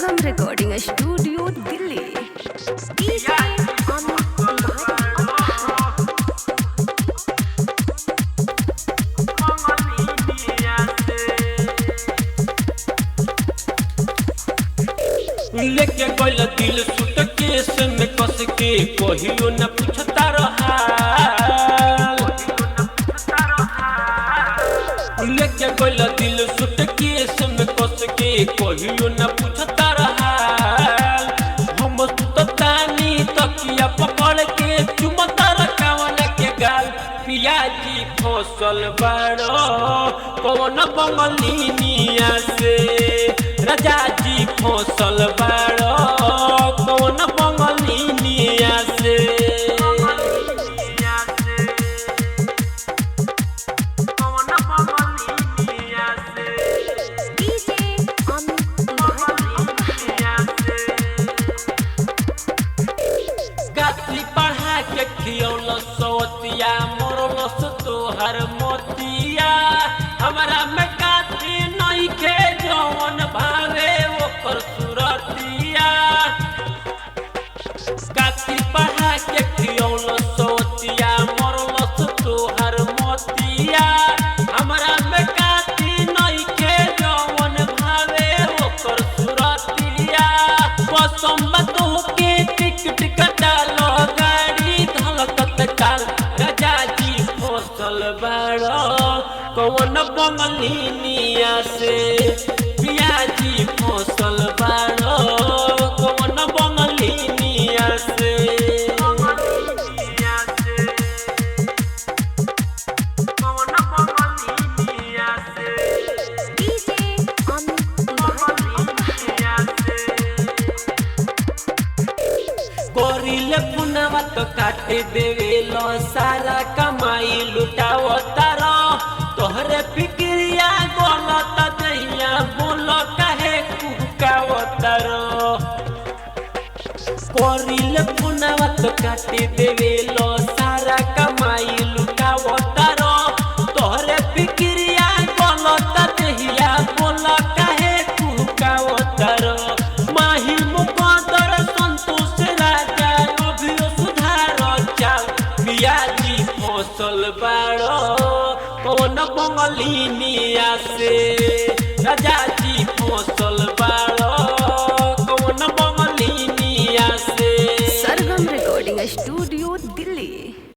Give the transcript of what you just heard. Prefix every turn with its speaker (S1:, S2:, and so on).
S1: संगम recording studio Delhi. DJ Amit
S2: लेके गइल दिल सूटकेस में कस के कहियो न पूछता रहा। लेके गइल दिल सूटकेस में कस के कहियो न पूछता रहा। हम सुततानी तकिया पकड़ के चुमता रकावन के गाल। पियाजी फसल बाड़ो कौन बंगलिनिया से। राजा जी फसल बाड़ो कौन बंगलिनिया से। गाती पढ़ा के खियौल सवतिया मोरलस तोहर मोतिया। हमारा में गाती नहीं के जौन भावे ओकर सुरतिया। गाती पढ़ा के खियौल सवतिया मोरलस तोहर मोतिया। हमारा में गाती नहीं के जौन भावे ओकर सुरतिया। कसम तो के टिकट कटालो गाड़ी धलकत काल। राजा जी फसल बाड़ो कौन बंगलिनिया से। पियाजी फसल बाड़ो कौन बंगलिनिया से।
S1: DJ
S2: कोरिले पुनवा तो काटे देवे लो सारा कमाई लुटाओ तारो। तोहरे फिक्रिया गलत दैया बोलो काहे कुकाओ तारो। कोरिले पुनवा तो काटे देवे लो सारा कमाई लुटाओ तारो। तोहरे फिक्रिया गलत दैया बोलो काहे कुकाओ तारो। माही मुकदर संतोष राजा अभियो सुधार चाल। पियाजी फसल बाड़ो कौन बंगलिनिया से। राजा जी